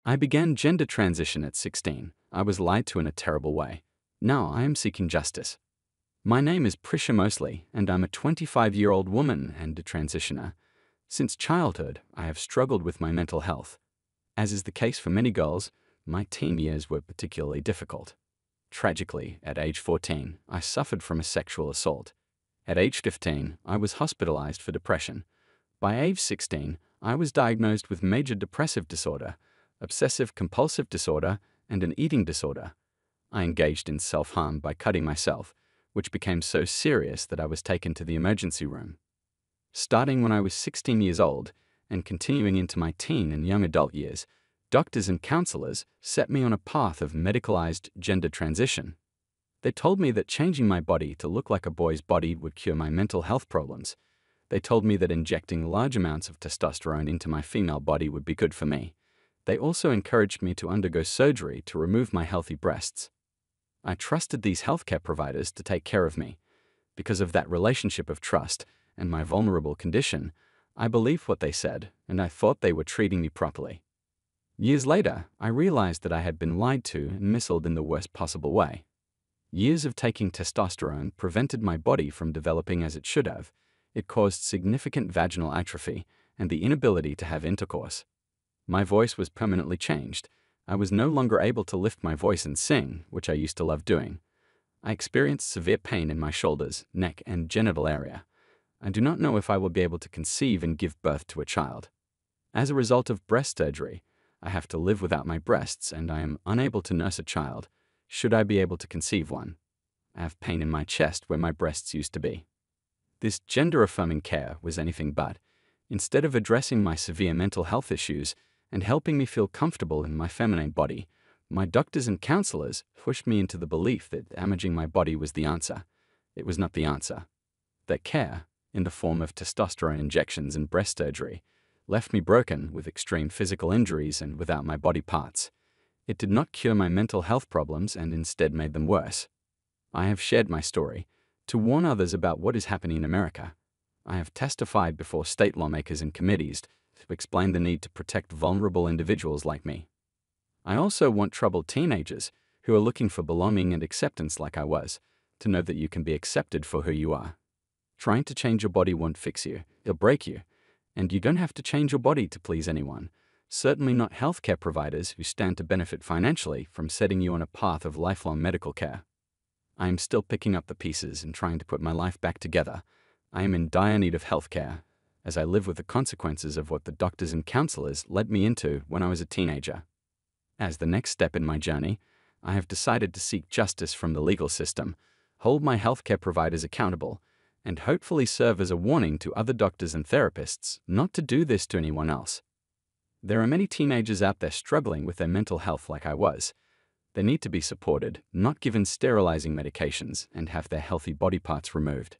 I began gender transition at 16. I was lied to in a terrible way. Now I am seeking justice. My name is Prisha Mosley, and I'm a 25-year-old woman and a transitioner. Since childhood, I have struggled with my mental health. As is the case for many girls, my teen years were particularly difficult. Tragically, at age 14, I suffered from a sexual assault. At age 15, I was hospitalized for depression. By age 16, I was diagnosed with major depressive disorder, obsessive-compulsive disorder, and an eating disorder. I engaged in self-harm by cutting myself, which became so serious that I was taken to the emergency room. Starting when I was 16 years old and continuing into my teen and young adult years, doctors and counselors set me on a path of medicalized gender transition. They told me that changing my body to look like a boy's body would cure my mental health problems. They told me that injecting large amounts of testosterone into my female body would be good for me. They also encouraged me to undergo surgery to remove my healthy breasts. I trusted these healthcare providers to take care of me. Because of that relationship of trust and my vulnerable condition, I believed what they said, and I thought they were treating me properly. Years later, I realized that I had been lied to and misled in the worst possible way. Years of taking testosterone prevented my body from developing as it should have. It caused significant vaginal atrophy and the inability to have intercourse. My voice was permanently changed. I was no longer able to lift my voice and sing, which I used to love doing. I experienced severe pain in my shoulders, neck, and genital area. I do not know if I will be able to conceive and give birth to a child. As a result of breast surgery, I have to live without my breasts and I am unable to nurse a child, should I be able to conceive one. I have pain in my chest where my breasts used to be. This gender-affirming care was anything but. Instead of addressing my severe mental health issues and helping me feel comfortable in my feminine body, my doctors and counselors pushed me into the belief that damaging my body was the answer. It was not the answer. Their care, in the form of testosterone injections and breast surgery, left me broken with extreme physical injuries and without my body parts. It did not cure my mental health problems and instead made them worse. I have shared my story to warn others about what is happening in America. I have testified before state lawmakers and committees to explain the need to protect vulnerable individuals like me. I also want troubled teenagers who are looking for belonging and acceptance like I was, to know that you can be accepted for who you are. Trying to change your body won't fix you, it'll break you. And you don't have to change your body to please anyone, certainly not healthcare providers who stand to benefit financially from setting you on a path of lifelong medical care. I am still picking up the pieces and trying to put my life back together. I am in dire need of healthcare, as I live with the consequences of what the doctors and counselors led me into when I was a teenager. As the next step in my journey, I have decided to seek justice from the legal system, hold my healthcare providers accountable, and hopefully serve as a warning to other doctors and therapists not to do this to anyone else. There are many teenagers out there struggling with their mental health like I was. They need to be supported, not given sterilizing medications, and have their healthy body parts removed.